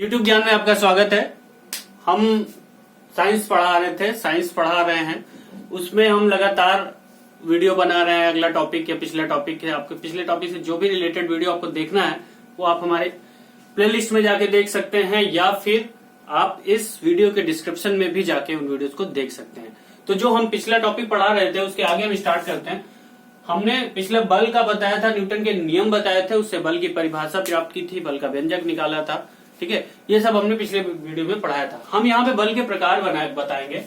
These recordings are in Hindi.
YouTube ज्ञान में आपका स्वागत है। हम साइंस पढ़ा रहे हैं। उसमें हम लगातार वीडियो बना रहे हैं। अगला टॉपिक या पिछला टॉपिक है, आपके पिछले टॉपिक से जो भी रिलेटेड वीडियो आपको देखना है वो आप हमारे प्लेलिस्ट में जाके देख सकते हैं, या फिर आप इस वीडियो के डिस्क्रिप्शन में भी जाके उन वीडियोस को देख सकते हैं। तो जो हम पिछला टॉपिक पढ़ा रहे थे उसके आगे हम स्टार्ट करते हैं। हमने पिछले बल का बताया था, न्यूटन के नियम बताए थे, उससे बल की परिभाषा प्राप्त की थी, बल का व्यंजक निकाला था। ठीक है, ये सब हमने पिछले वीडियो में पढ़ाया था। हम यहाँ पे बल के प्रकार बताएंगे।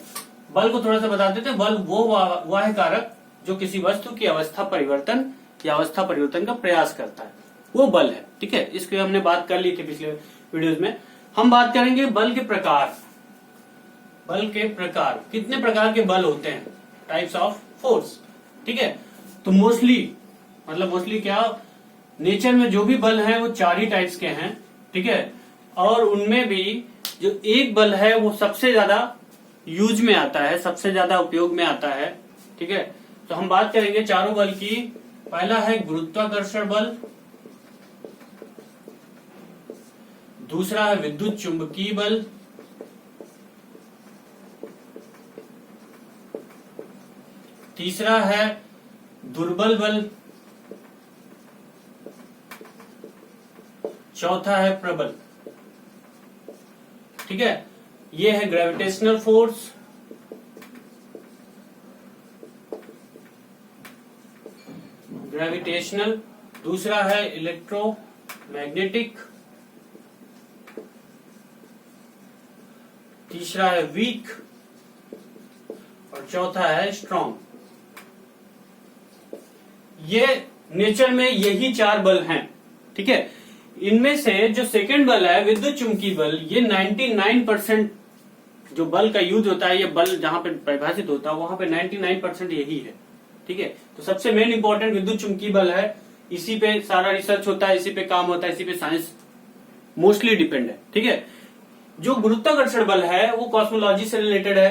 बल को थोड़ा सा बता देते हैं। बल वो है कारक जो किसी वस्तु की अवस्था परिवर्तन या अवस्था परिवर्तन का प्रयास करता है, वो बल है। ठीक है, इसकी हमने बात कर ली थी पिछले वीडियोस में। हम बात करेंगे बल के प्रकार। बल के प्रकार, कितने प्रकार के बल होते हैं, टाइप्स ऑफ फोर्स। ठीक है, तो मोस्टली क्या, नेचर में जो भी बल है वो 4 ही टाइप्स के हैं। ठीक है, और उनमें भी जो एक बल है वो सबसे ज्यादा यूज में आता है, सबसे ज्यादा उपयोग में आता है। ठीक है, तो हम बात करेंगे चारों बल की। पहला है गुरुत्वाकर्षण बल, दूसरा है विद्युत चुंबकीय बल, तीसरा है दुर्बल बल, चौथा है प्रबल। ठीक है, ये है ग्रेविटेशनल फोर्स, दूसरा है इलेक्ट्रोमैग्नेटिक, तीसरा है वीक और चौथा है स्ट्रॉन्ग। ये नेचर में यही 4 बल हैं। ठीक है, इनमें से जो सेकंड बल है विद्युत चुंबकीय बल, ये 99% जो बल का यूज होता है, ये बल जहां पे परिभाषित होता है वहां पे 99% यही है। ठीक है, तो सबसे मेन इंपॉर्टेंट विद्युत चुंबकीय बल है। इसी पे सारा रिसर्च होता है, इसी पे काम होता है, इसी पे साइंस मोस्टली डिपेंड है। ठीक है, जो गुरुत्वाकर्षण बल है वो कॉस्मोलॉजी से रिलेटेड है।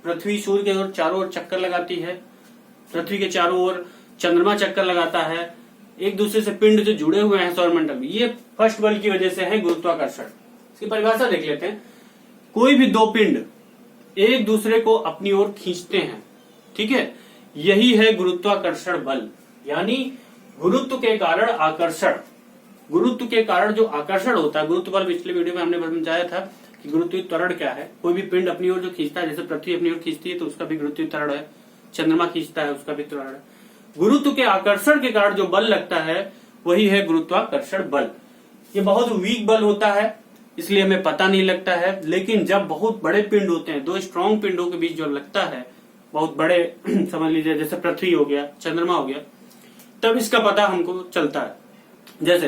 पृथ्वी सूर्य के चारों ओर चक्कर लगाती है, पृथ्वी के चारों ओर चंद्रमा चक्कर लगाता है, एक दूसरे से पिंड जो जुड़े हुए हैं सौरमंडल में, ये फर्स्ट बल की वजह से है गुरुत्वाकर्षण। इसकी परिभाषा देख लेते हैं। कोई भी 2 पिंड एक दूसरे को अपनी ओर खींचते हैं। ठीक है, यही है गुरुत्वाकर्षण बल, यानी गुरुत्व के कारण आकर्षण। गुरुत्व के कारण जो आकर्षण होता है, गुरुत्व बल पिछले वीडियो में हमने समझाया था कि गुरुत्वीय त्वरण क्या है। कोई भी पिंड अपनी ओर जो खींचता है, जैसे पृथ्वी अपनी ओर खींचती है तो उसका भी गुरुत्वीय त्वरण है, चंद्रमा खींचता है उसका भी त्वरण है। गुरुत्व के आकर्षण के कारण जो बल लगता है वही है गुरुत्वाकर्षण बल। ये बहुत वीक बल होता है, इसलिए हमें पता नहीं लगता है। लेकिन जब बहुत बड़े पिंड होते हैं, 2 स्ट्रॉन्ग पिंडों के बीच जो लगता है, बहुत बड़े समझ लीजिए जैसे पृथ्वी हो गया, चंद्रमा हो गया, तब इसका पता हमको चलता है। जैसे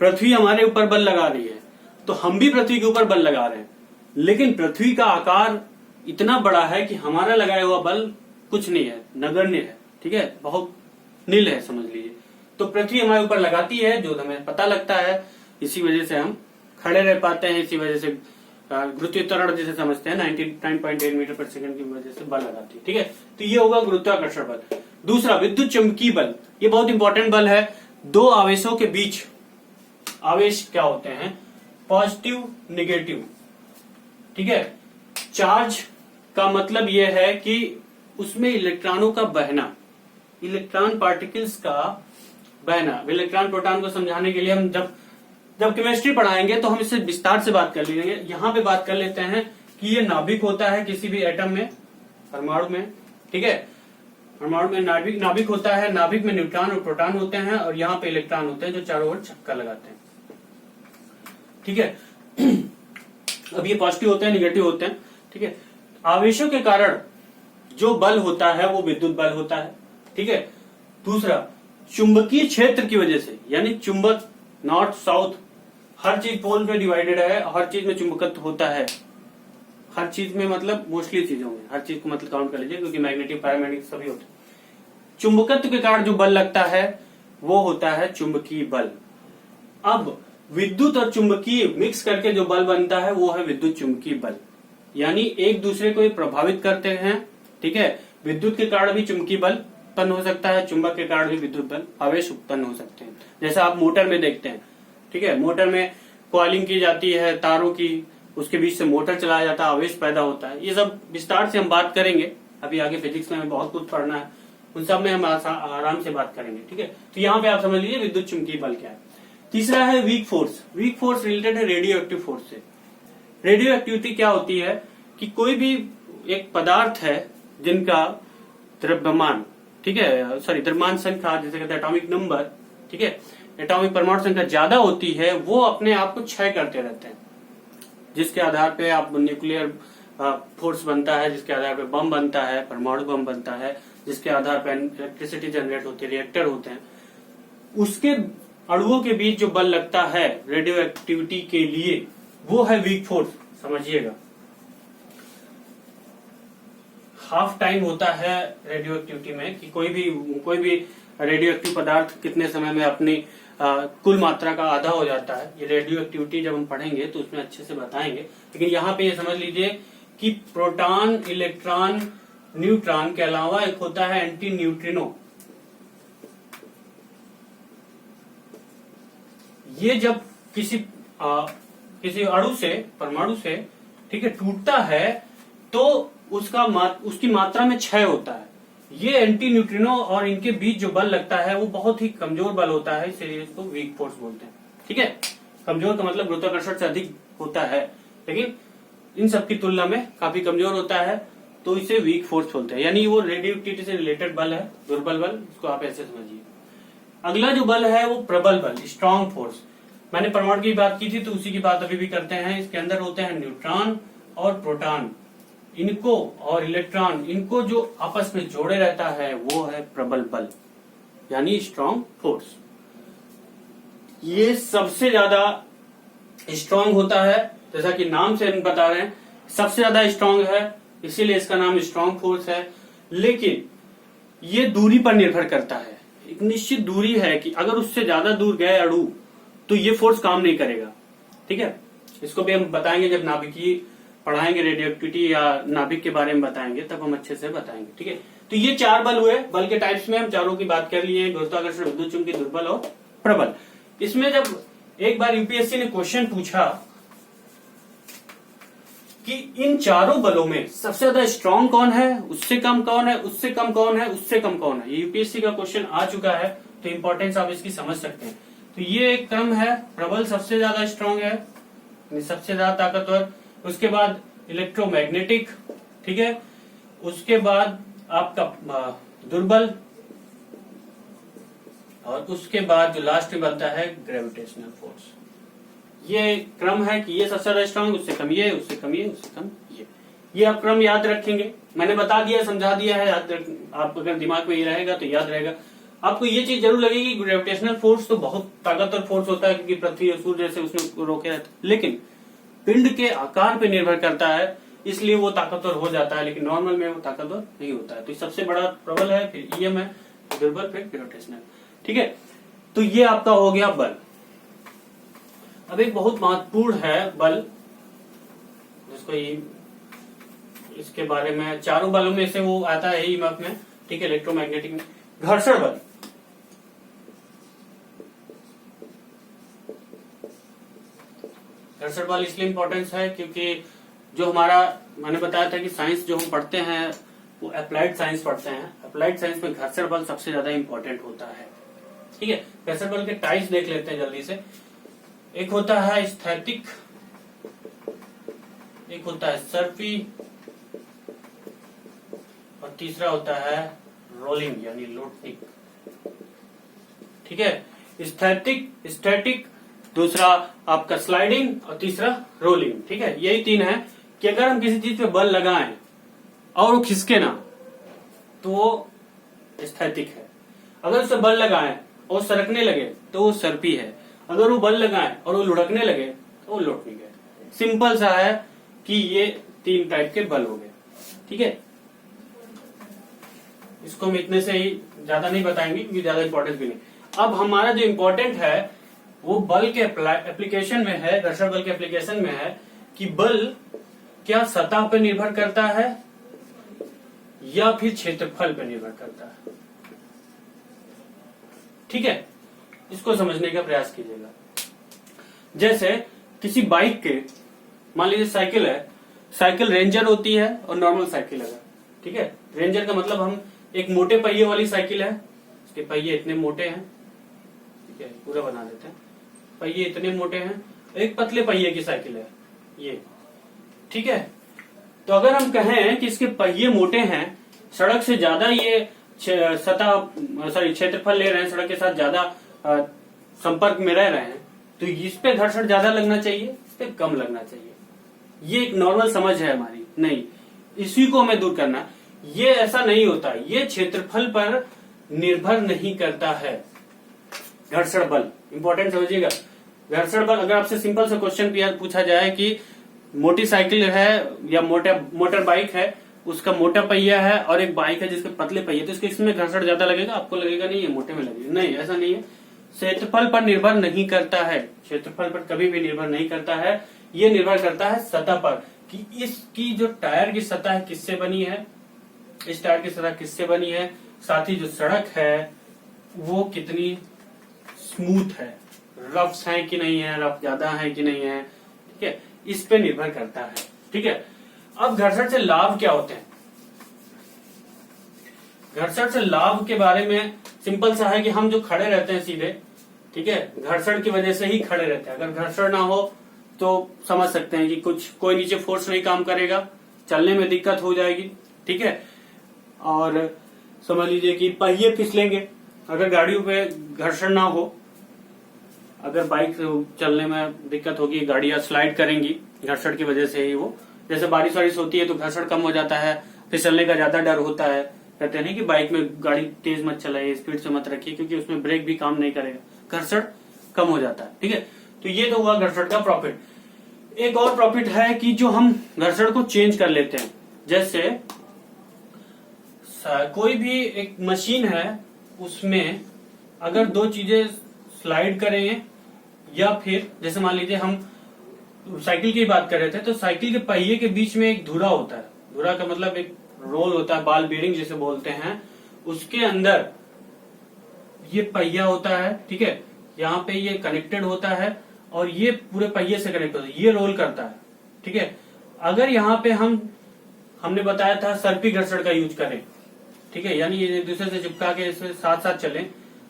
पृथ्वी हमारे ऊपर बल लगा रही है तो हम भी पृथ्वी के ऊपर बल लगा रहे हैं, लेकिन पृथ्वी का आकार इतना बड़ा है कि हमारा लगाया हुआ बल कुछ नहीं है, नगण्य है। ठीक है, बहुत नील है समझ लीजिए। तो पृथ्वी हमारे ऊपर लगाती है जो हमें पता लगता है, इसी वजह से हम खड़े रह पाते हैं, इसी वजह से गुरुत्वीय त्वरण जिसे समझते हैं 99.8 मीटर पर सेकंड की वजह से बल लगाती है। ठीक है, तो ये होगा गुरुत्वाकर्षण बल। दूसरा विद्युत चुंबकीय बल, ये बहुत इंपॉर्टेंट बल है। 2 आवेशों के बीच आवेश क्या होते हैं, पॉजिटिव नेगेटिव। ठीक है, चार्ज का मतलब यह है कि उसमें इलेक्ट्रॉनों का बहना, इलेक्ट्रॉन पार्टिकल्स का बहना। इलेक्ट्रॉन प्रोटॉन को समझाने के लिए हम जब केमिस्ट्री पढ़ाएंगे तो हम इससे विस्तार से बात कर लेंगे। यहाँ पे बात कर लेते हैं कि ये नाभिक होता है किसी भी एटम में, परमाणु में। ठीक है, परमाणु में नाभिक होता है, नाभिक में न्यूट्रॉन और प्रोटॉन होते हैं, और यहाँ पे इलेक्ट्रॉन होते हैं जो चारों ओर चक्कर लगाते हैं। ठीक है, अब ये पॉजिटिव होते हैं, निगेटिव होते हैं। ठीक है, आवेशों के कारण जो बल होता है वो विद्युत बल होता है। ठीक है, दूसरा चुंबकीय क्षेत्र की वजह से, यानी चुंबक नॉर्थ साउथ हर चीज पोल पे डिवाइडेड है, हर चीज में चुंबकत्व होता है। हर चीज में मतलब मोस्टली चीजों में, हर चीज को मतलब काउंट कर लीजिए क्योंकि मैग्नेटिक पैरामैग्नेटिक सभी होते हैं। चुंबकत्व के कारण जो बल लगता है वो होता है चुंबकीय बल। अब विद्युत और चुंबकीय मिक्स करके जो बल बनता है वो है विद्युत चुंबकीय बल, यानी एक दूसरे को प्रभावित करते हैं। ठीक है, विद्युत के कारण भी चुंबकीय बल उत्पन्न हो सकता है, चुंबक के कारण भी विद्युत बल आवेश उत्पन्न हो सकते हैं। जैसा आप मोटर में देखते हैं, ठीक है, मोटर में कॉइलिंग की जाती है तारों की, उसके बीच से मोटर चलाया जाता है, आवेश पैदा होता है। ये सब विस्तार से हम बात करेंगे, अभी आगे फिजिक्स में हमें बहुत कुछ पढ़ना है, उन सब में हम आराम से बात करेंगे। ठीक है, तो यहाँ पे आप समझ लीजिए विद्युत चुम्बकीय बल क्या है। तीसरा है weak force. Weak force related है रेडियो एक्टिव फोर्स से। रेडियो एक्टिविटी क्या होती है कि कोई भी एक पदार्थ है जिनका द्रव्यमान, ठीक है, सॉरी द्रव्यमान संख्या जैसे कहते हैं एटॉमिक नंबर, ठीक है, एटॉमिक परमाणु संख्या ज्यादा होती है, वो अपने आप को क्षय करते रहते हैं, जिसके आधार पे आप न्यूक्लियर फोर्स बनता है, जिसके आधार पे बम बनता है, परमाणु बम बनता है, जिसके आधार पे इलेक्ट्रिसिटी जनरेट होती है, रिएक्टर होते हैं। उसके अणुओं के बीच जो बल लगता है रेडियो एक्टिविटी के लिए, वो है वीक फोर्स, समझिएगा। हाफ टाइम होता है रेडियो एक्टिविटी में कि कोई भी रेडियो एक्टिव पदार्थ कितने समय में अपनी कुल मात्रा का आधा हो जाता है। ये रेडियो एक्टिविटी जब हम पढ़ेंगे तो उसमें अच्छे से बताएंगे, लेकिन यहाँ पे ये समझ लीजिए कि प्रोटॉन, इलेक्ट्रॉन, न्यूट्रॉन के अलावा एक होता है एंटी न्यूट्रिनो। ये जब किसी अणु से, परमाणु से, ठीक है, टूटता है तो उसकी मात्रा में क्षय होता है। ये एंटी न्यूट्रिनो और इनके बीच जो बल लगता है वो बहुत ही कमजोर बल होता है, इसलिए इसको वीक फोर्स बोलते हैं। ठीक है, कमजोर का मतलब गुरुत्वाकर्षण से अधिक होता है, लेकिन इन सब की तुलना में काफी कमजोर होता है, तो इसे वीक फोर्स बोलते हैं। यानी वो रेडियो एक्टिविटी से रिलेटेड बल है, दुर्बल बल, इसको आप ऐसे समझिए। अगला जो बल है वो प्रबल बल, स्ट्रॉन्ग फोर्स। मैंने परमाणु की बात की थी तो उसी की बात अभी भी करते हैं। इसके अंदर होते हैं न्यूट्रॉन और प्रोटॉन, इनको और इलेक्ट्रॉन, इनको जो आपस में जोड़े रहता है वो है प्रबल बल, यानी स्ट्रॉन्ग फोर्स। ये सबसे ज्यादा स्ट्रॉन्ग होता है, जैसा कि नाम से हम बता रहे हैं, सबसे ज्यादा स्ट्रॉन्ग है, इसीलिए इसका नाम स्ट्रॉन्ग फोर्स है। लेकिन ये दूरी पर निर्भर करता है। एक निश्चित दूरी है कि अगर उससे ज्यादा दूर गए अणु तो ये फोर्स काम नहीं करेगा। ठीक है, इसको भी हम बताएंगे जब नाभिकीय पढ़ाएंगे, रेडियो एक्टिविटी या नाभिक के बारे में बताएंगे, तब हम अच्छे से बताएंगे। ठीक है, तो ये चार बल हुए। बल के टाइप्स में हम चारों की बात कर लिए, गुरुत्वाकर्षण, विद्युत चुम्बकीय, दुर्बल और प्रबल। इसमें जब एक बार यूपीएससी ने क्वेश्चन पूछा कि इन चारों बलों में सबसे ज्यादा स्ट्रॉन्ग कौन है, उससे कम कौन है, उससे कम कौन है, उससे कम कौन है, ये यूपीएससी का क्वेश्चन आ चुका है, तो इंपॉर्टेंस आप इसकी समझ सकते हैं। तो ये एक क्रम है, प्रबल सबसे ज्यादा स्ट्रॉन्ग है, सबसे ज्यादा ताकतवर, उसके बाद इलेक्ट्रोमैग्नेटिक, ठीक है, उसके बाद आपका दुर्बल, और उसके बाद जो लास्ट में बनता है ग्रेविटेशनल फोर्स। ये क्रम है कि ये सबसे ज्यादा स्ट्रॉन्ग, उससे कम ये, उससे कम ये, उससे कम ये आप क्रम याद रखेंगे। मैंने बता दिया, समझा दिया है, आप अगर दिमाग में ये रहेगा तो याद रहेगा। आपको ये चीज जरूर लगेगी ग्रेविटेशनल फोर्स तो बहुत ताकतवर फोर्स होता है, क्योंकि पृथ्वी और सूर्य से उसमें रोके रहता है, लेकिन पिंड के आकार पे निर्भर करता है, इसलिए वो ताकतवर हो जाता है, लेकिन नॉर्मल में वो ताकतवर नहीं होता है। तो सबसे बड़ा प्रबल है, फिर ईएम है, दुर्बल, फिर ग्रेविटेशनल। ठीक है, तो ये आपका हो गया बल। अब एक बहुत महत्वपूर्ण है बल, जिसको इसके बारे में चारों बलों में से वो आता है ईएमएफ में, ठीक है, इलेक्ट्रोमैग्नेटिक में, घर्षण बल। घर्षण बल इसलिए इंपॉर्टेंस है क्योंकि जो हमारा, मैंने बताया था कि साइंस जो हम पढ़ते हैं वो अप्लाइड साइंस पढ़ते हैं। अप्लाइड साइंस में घर्षण बल सबसे ज्यादा इंपॉर्टेंट होता है। ठीक है, घर्षण बल के टाइप्स देख लेते हैं जल्दी से। एक होता है स्थैतिक, एक होता है सर्पी, और तीसरा होता है रोलिंग यानी लोटनिक। ठीक है, स्टैटिक, दूसरा आपका स्लाइडिंग, और तीसरा रोलिंग। ठीक है, यही तीन है कि अगर हम किसी चीज पे बल लगाएं और वो खिसके ना तो वो स्थैतिक है, अगर उसे बल लगाएं और सरकने लगे तो वो सर्पी है, अगर वो बल लगाएं और वो लुढ़कने लगे तो वो लोटनिक है। सिंपल सा है कि ये तीन टाइप के बल हो गए। ठीक है, इसको हम इतने से ही ज्यादा नहीं बताएंगे क्योंकि ज्यादा इंपॉर्टेंस भी नहीं। अब हमारा जो इंपॉर्टेंट है वो बल के एप्लीकेशन में है, घर्षण बल के एप्लीकेशन में है कि बल क्या सतह पर निर्भर करता है या फिर क्षेत्रफल पर निर्भर करता है। ठीक है, इसको समझने का प्रयास कीजिएगा। जैसे किसी बाइक के, मान लीजिए साइकिल है, साइकिल रेंजर होती है और नॉर्मल साइकिल है, ठीक है। रेंजर का मतलब हम एक मोटे पहिए वाली साइकिल है, इसके पहिए इतने मोटे हैं, ठीक है, पूरा बना देते हैं, पहिए इतने मोटे हैं। एक पतले पहिए की साइकिल है ये, ठीक है। तो अगर हम कहें कि इसके पहिए मोटे हैं, सड़क से ज्यादा ये क्षेत्रफल ले रहे हैं, सड़क के साथ ज्यादा संपर्क में रह रहे हैं, तो इस पे घर्षण ज्यादा लगना चाहिए, इस पे कम लगना चाहिए। ये एक नॉर्मल समझ है हमारी। नहीं, इसी को हमें दूर करना। ये ऐसा नहीं होता, ये क्षेत्रफल पर निर्भर नहीं करता है घर्षण बल। इंपॉर्टेंट समझिएगा, घर्षण बल अगर आपसे सिंपल सा क्वेश्चन पूछा जाए कि मोटी साइकिल है या मोटर बाइक है, उसका मोटा पहिया है और एक बाइक है जिसके पतले पहिए, तो इसमें घर्षण ज्यादा लगेगा, आपको लगेगा नहीं ये मोटे में लगेगा। नहीं, ऐसा नहीं है। क्षेत्रफल पर निर्भर नहीं करता है, क्षेत्रफल पर कभी भी निर्भर नहीं करता है। ये निर्भर करता है सतह पर कि इसकी जो टायर की सतह किससे बनी है, इस टायर की सतह किससे बनी है, साथ ही जो सड़क है वो कितनी स्मूथ है, रफ है कि नहीं है, रफ ज्यादा है कि नहीं है, ठीक है, इस पे निर्भर करता है, ठीक है। अब घर्षण से लाभ क्या होते हैं? घर्षण से लाभ के बारे में सिंपल सा है कि हम जो खड़े रहते हैं सीधे, ठीक है, घर्षण की वजह से ही खड़े रहते हैं। अगर घर्षण ना हो तो समझ सकते हैं कि कोई नीचे फोर्स नहीं काम करेगा, चलने में दिक्कत हो जाएगी, ठीक है। और समझ लीजिए कि पहिए फिसलेंगे अगर गाड़ियों पे घर्षण ना हो, अगर बाइक चलने में दिक्कत होगी, गाड़ियां स्लाइड करेंगी घर्षण की वजह से ही। वो जैसे बारिश वारिश होती है तो घर्षण कम हो जाता है, फिसलने का ज्यादा डर होता है। कहते हैं कि बाइक में गाड़ी तेज मत चलाइए, स्पीड से मत रखिए, क्योंकि उसमें ब्रेक भी काम नहीं करेगा, घर्षण कम हो जाता है, ठीक है। तो ये तो हुआ घर्षण का प्रॉफिट। एक और प्रॉफिट है कि जो हम घर्षण को चेंज कर लेते हैं। जैसे कोई भी एक मशीन है, उसमें अगर दो चीजें स्लाइड करें, या फिर जैसे मान लीजिए हम साइकिल की बात कर रहे थे, तो साइकिल के पहिए के बीच में एक धुरा होता है। धुरा का मतलब एक रोल होता है, बाल बीयरिंग जिसे बोलते हैं। उसके अंदर ये पहिया होता है, ठीक है, यहाँ पे ये कनेक्टेड होता है और ये पूरे पहिए से कनेक्ट होता है, ये रोल करता है, ठीक है। अगर यहाँ पे हमने बताया था सर्पी घर्षण का यूज करें, ठीक है, यानी ये एक दूसरे से चिपका के इससे साथ साथ चलें,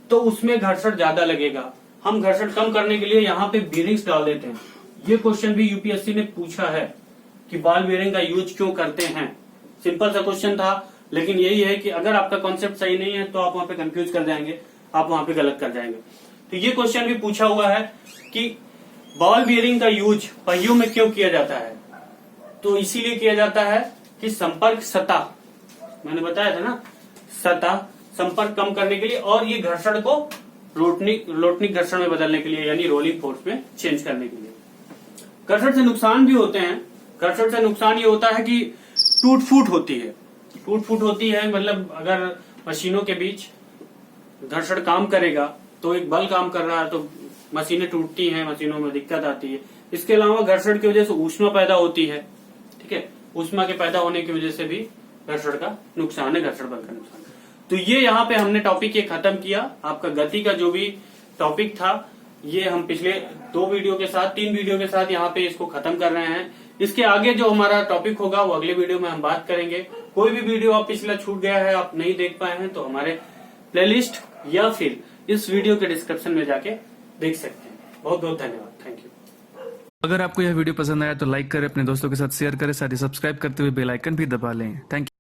तो उसमें घर्षण ज्यादा लगेगा। हम घर्षण कम करने के लिए यहाँ पे बीयरिंग्स डाल देते हैं। ये क्वेश्चन भी यूपीएससी ने पूछा है कि बॉल बीयरिंग का यूज क्यों करते हैं। सिंपल सा क्वेश्चन था, लेकिन यही है कि अगर आपका कॉन्सेप्ट सही नहीं है तो आप वहां पे कंफ्यूज कर जाएंगे, आप वहां पे गलत कर जाएंगे। तो ये क्वेश्चन भी पूछा हुआ है कि बॉल बीयरिंग का यूज पहियों में क्यों किया जाता है। तो इसीलिए किया जाता है कि संपर्क सतह, मैंने बताया था ना, सतह संपर्क कम करने के लिए, और ये घर्षण को लोटनिक घर्षण में बदलने के लिए, यानी रोलिंग फोर्स में चेंज करने के लिए। घर्षण से नुकसान भी होते हैं। घर्षण से नुकसान ये होता है कि टूट फूट होती है। टूट फूट होती है मतलब अगर मशीनों के बीच घर्षण काम करेगा तो एक बल काम कर रहा है तो मशीनें टूटती हैं, मशीनों में दिक्कत आती है। इसके अलावा घर्षण की वजह से ऊष्मा पैदा होती है, ठीक है, ऊष्मा के पैदा होने की वजह से भी घर्षण का नुकसान है, घर्षण बल का नुकसान। तो ये यहाँ पे हमने टॉपिक ये खत्म किया। आपका गति का जो भी टॉपिक था, ये हम पिछले 2 वीडियो के साथ, 3 वीडियो के साथ यहाँ पे इसको खत्म कर रहे हैं। इसके आगे जो हमारा टॉपिक होगा वो अगले वीडियो में हम बात करेंगे। कोई भी वीडियो आप पिछला छूट गया है, आप नहीं देख पाए हैं, तो हमारे प्लेलिस्ट या फिर इस वीडियो के डिस्क्रिप्शन में जाके देख सकते हैं। बहुत बहुत धन्यवाद, थैंक यू। अगर आपको यह वीडियो पसंद आया तो लाइक करें, अपने दोस्तों के साथ शेयर करें, साथ ही सब्सक्राइब करते हुए बेल आइकन भी दबा लें। Thank you.